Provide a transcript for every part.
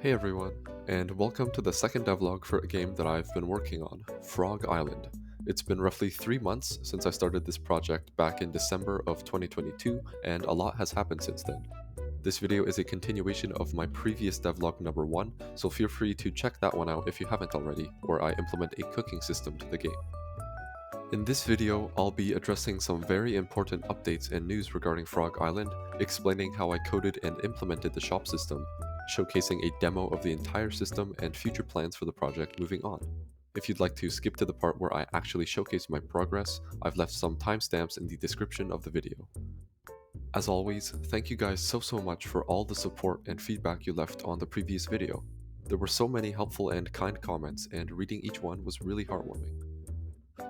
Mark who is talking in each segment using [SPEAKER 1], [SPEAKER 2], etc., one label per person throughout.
[SPEAKER 1] Hey everyone, and welcome to the second devlog for a game that I've been working on, Frog Island. It's been roughly 3 months since I started this project back in December of 2022, and a lot has happened since then. This video is a continuation of my previous devlog number 1, so feel free to check that one out if you haven't already, where I implement a cooking system to the game. In this video, I'll be addressing some very important updates and news regarding Frog Island, explaining how I coded and implemented the shop system, showcasing a demo of the entire system and future plans for the project moving on. If you'd like to skip to the part where I actually showcase my progress, I've left some timestamps in the description of the video. As always, thank you guys so much for all the support and feedback you left on the previous video. There were so many helpful and kind comments, and reading each one was really heartwarming.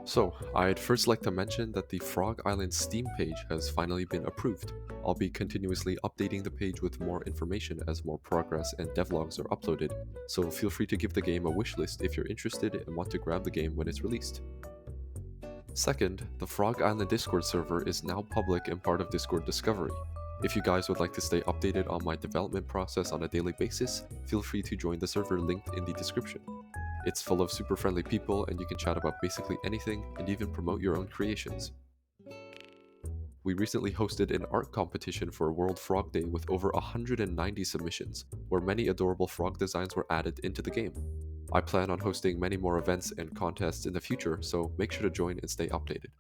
[SPEAKER 1] So, I'd first like to mention that the Frog Island Steam page has finally been approved. I'll be continuously updating the page with more information as more progress and devlogs are uploaded, so feel free to give the game a wishlist if you're interested and want to grab the game when it's released. Second, the Frog Island Discord server is now public and part of Discord Discovery. If you guys would like to stay updated on my development process on a daily basis, feel free to join the server linked in the description. It's full of super friendly people and you can chat about basically anything and even promote your own creations. We recently hosted an art competition for World Frog Day with over 190 submissions, where many adorable frog designs were added into the game. I plan on hosting many more events and contests in the future, so make sure to join and stay updated.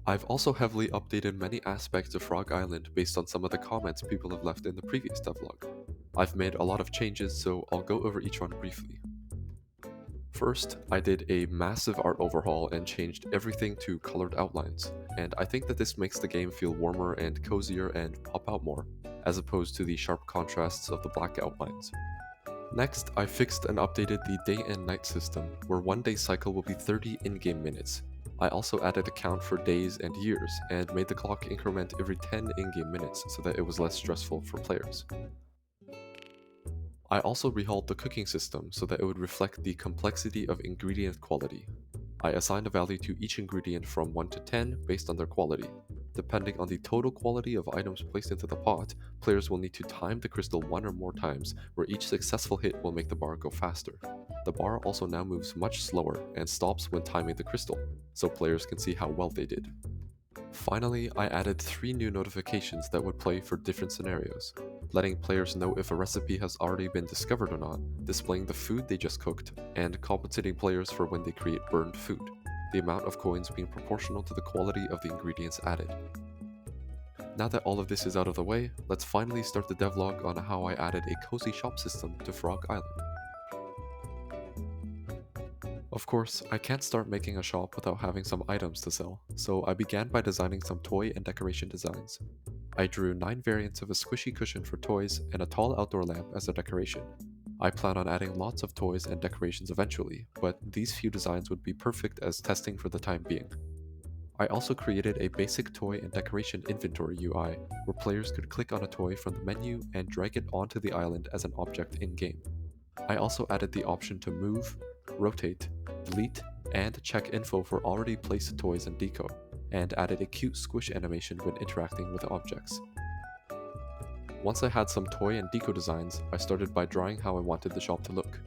[SPEAKER 1] I've also heavily updated many aspects of Frog Island based on some of the comments people have left in the previous devlog. I've made a lot of changes, so I'll go over each one briefly. First, I did a massive art overhaul and changed everything to colored outlines, and I think that this makes the game feel warmer and cozier and pop out more, as opposed to the sharp contrasts of the black outlines. Next, I fixed and updated the day and night system, where one day cycle will be 30 in-game minutes. I also added a count for days and years, and made the clock increment every 10 in-game minutes so that it was less stressful for players. I also rehauled the cooking system so that it would reflect the complexity of ingredient quality. I assigned a value to each ingredient from 1 to 10 based on their quality. Depending on the total quality of items placed into the pot, players will need to time the crystal 1 or more times, where each successful hit will make the bar go faster. The bar also now moves much slower and stops when timing the crystal, so players can see how well they did. Finally, I added 3 new notifications that would play for different scenarios, letting players know if a recipe has already been discovered or not, displaying the food they just cooked, and compensating players for when they create burned food, the amount of coins being proportional to the quality of the ingredients added. Now that all of this is out of the way, let's finally start the devlog on how I added a cozy shop system to Frog Island. Of course, I can't start making a shop without having some items to sell, so I began by designing some toy and decoration designs. I drew 9 variants of a squishy cushion for toys and a tall outdoor lamp as a decoration. I plan on adding lots of toys and decorations eventually, but these few designs would be perfect as testing for the time being. I also created a basic toy and decoration inventory UI, where players could click on a toy from the menu and drag it onto the island as an object in-game. I also added the option to move, rotate, delete, and check info for already placed toys and deco, and added a cute squish animation when interacting with objects. Once I had some toy and deco designs, I started by drawing how I wanted the shop to look.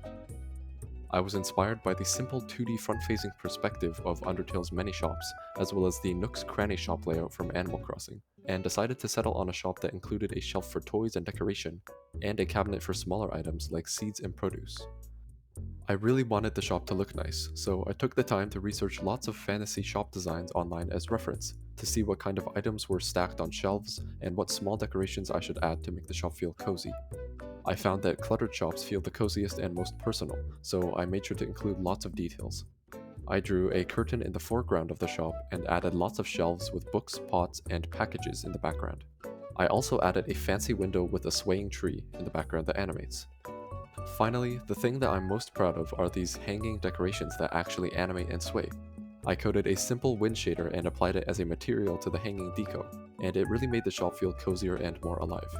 [SPEAKER 1] I was inspired by the simple 2D front-facing perspective of Undertale's many shops, as well as the Nook's Cranny shop layout from Animal Crossing, and decided to settle on a shop that included a shelf for toys and decoration, and a cabinet for smaller items like seeds and produce. I really wanted the shop to look nice, so I took the time to research lots of fantasy shop designs online as reference, to see what kind of items were stacked on shelves and what small decorations I should add to make the shop feel cozy. I found that cluttered shops feel the coziest and most personal, so I made sure to include lots of details. I drew a curtain in the foreground of the shop and added lots of shelves with books, pots, and packages in the background. I also added a fancy window with a swaying tree in the background that animates. Finally, the thing that I'm most proud of are these hanging decorations that actually animate and sway. I coded a simple wind shader and applied it as a material to the hanging deco, and it really made the shop feel cozier and more alive.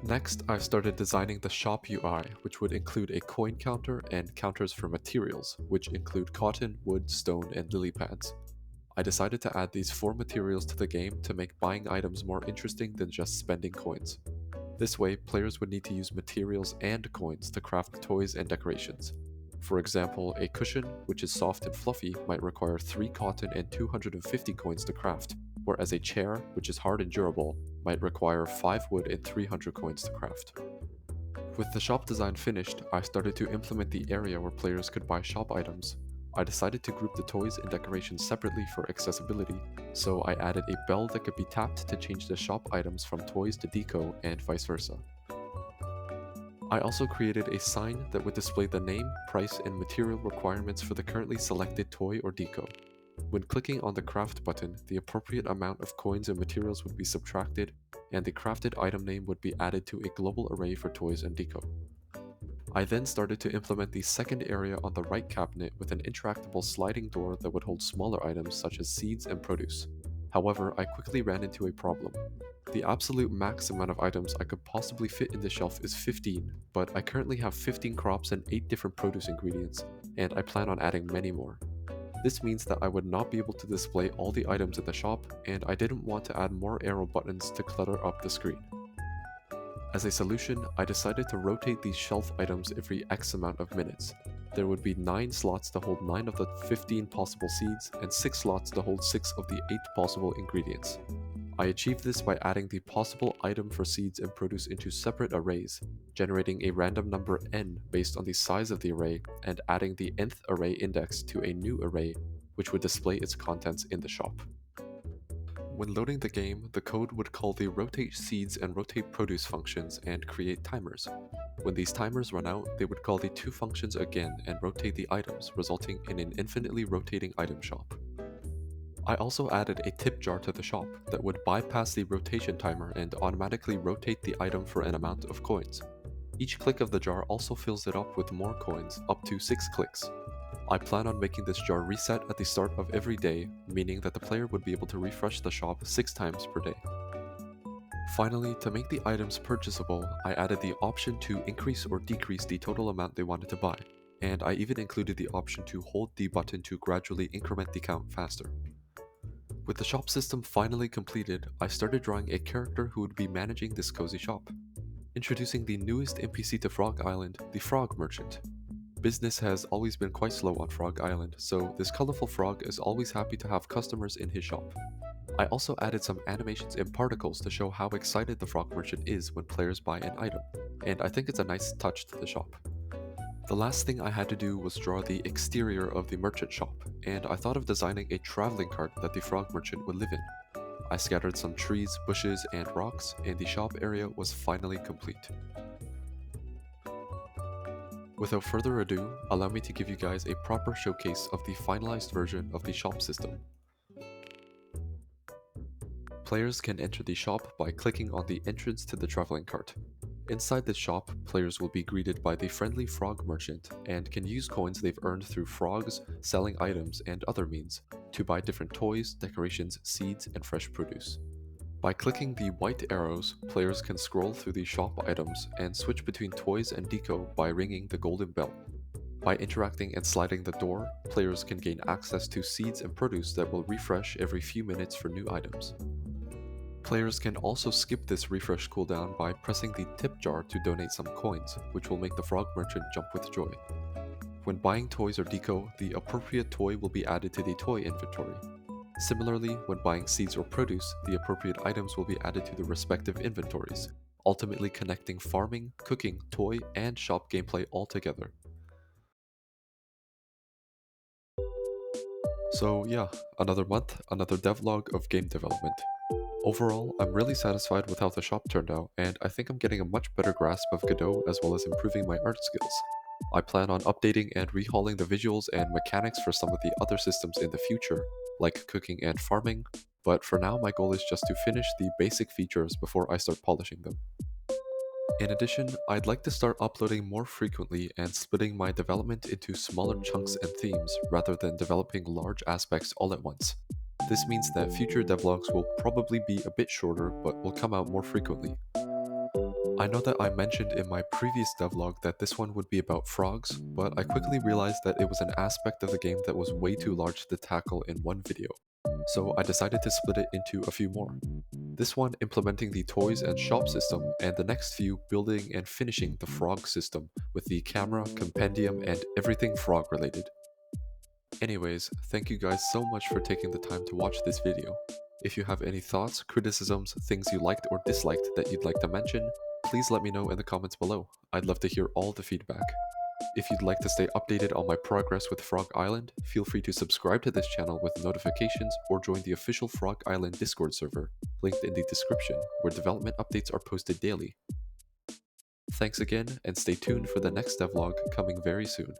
[SPEAKER 1] Next, I've started designing the shop UI, which would include a coin counter and counters for materials, which include cotton, wood, stone, and lily pads. I decided to add these 4 materials to the game to make buying items more interesting than just spending coins. This way, players would need to use materials and coins to craft toys and decorations. For example, a cushion, which is soft and fluffy, might require 3 cotton and 250 coins to craft, whereas a chair, which is hard and durable, might require 5 wood and 300 coins to craft. With the shop design finished, I started to implement the area where players could buy shop items. I decided to group the toys and decorations separately for accessibility, so I added a bell that could be tapped to change the shop items from toys to deco and vice versa. I also created a sign that would display the name, price, and material requirements for the currently selected toy or deco. When clicking on the craft button, the appropriate amount of coins and materials would be subtracted, and the crafted item name would be added to a global array for toys and deco. I then started to implement the second area on the right cabinet with an interactable sliding door that would hold smaller items such as seeds and produce. However, I quickly ran into a problem. The absolute max amount of items I could possibly fit in the shelf is 15, but I currently have 15 crops and 8 different produce ingredients, and I plan on adding many more. This means that I would not be able to display all the items in the shop, and I didn't want to add more arrow buttons to clutter up the screen. As a solution, I decided to rotate these shelf items every X amount of minutes. There would be 9 slots to hold 9 of the 15 possible seeds, and 6 slots to hold 6 of the 8 possible ingredients. I achieved this by adding the possible item for seeds and produce into separate arrays, generating a random number n based on the size of the array, and adding the nth array index to a new array, which would display its contents in the shop. When loading the game, the code would call the rotate seeds and rotate produce functions and create timers. When these timers run out, they would call the two functions again and rotate the items, resulting in an infinitely rotating item shop. I also added a tip jar to the shop that would bypass the rotation timer and automatically rotate the item for an amount of coins. Each click of the jar also fills it up with more coins, up to 6 clicks. I plan on making this jar reset at the start of every day, meaning that the player would be able to refresh the shop 6 times per day. Finally, to make the items purchasable, I added the option to increase or decrease the total amount they wanted to buy, and I even included the option to hold the button to gradually increment the count faster. With the shop system finally completed, I started drawing a character who would be managing this cozy shop. Introducing the newest NPC to Frog Island, the Frog Merchant. Business has always been quite slow on Frog Island, so this colorful frog is always happy to have customers in his shop. I also added some animations and particles to show how excited the Frog Merchant is when players buy an item, and I think it's a nice touch to the shop. The last thing I had to do was draw the exterior of the merchant shop, and I thought of designing a traveling cart that the Frog Merchant would live in. I scattered some trees, bushes, and rocks, and the shop area was finally complete. Without further ado, allow me to give you guys a proper showcase of the finalized version of the shop system. Players can enter the shop by clicking on the entrance to the traveling cart. Inside the shop, players will be greeted by the friendly frog merchant and can use coins they've earned through frogs, selling items, and other means to buy different toys, decorations, seeds, and fresh produce. By clicking the white arrows, players can scroll through the shop items and switch between toys and deco by ringing the golden bell. By interacting and sliding the door, players can gain access to seeds and produce that will refresh every few minutes for new items. Players can also skip this refresh cooldown by pressing the tip jar to donate some coins, which will make the frog merchant jump with joy. When buying toys or deco, the appropriate toy will be added to the toy inventory. Similarly, when buying seeds or produce, the appropriate items will be added to the respective inventories, ultimately connecting farming, cooking, toy, and shop gameplay all together. So yeah, another month, another devlog of game development. Overall, I'm really satisfied with how the shop turned out, and I think I'm getting a much better grasp of Godot as well as improving my art skills. I plan on updating and rehauling the visuals and mechanics for some of the other systems in the future, like cooking and farming, but for now my goal is just to finish the basic features before I start polishing them. In addition, I'd like to start uploading more frequently and splitting my development into smaller chunks and themes rather than developing large aspects all at once. This means that future devlogs will probably be a bit shorter but will come out more frequently. I know that I mentioned in my previous devlog that this one would be about frogs, but I quickly realized that it was an aspect of the game that was way too large to tackle in one video. So I decided to split it into a few more. This one implementing the toys and shop system, and the next few building and finishing the frog system with the camera, compendium, and everything frog related. Anyways, thank you guys so much for taking the time to watch this video. If you have any thoughts, criticisms, things you liked or disliked that you'd like to mention, please let me know in the comments below. I'd love to hear all the feedback. If you'd like to stay updated on my progress with Frog Island, feel free to subscribe to this channel with notifications or join the official Frog Island Discord server, linked in the description, where development updates are posted daily. Thanks again, and stay tuned for the next devlog coming very soon.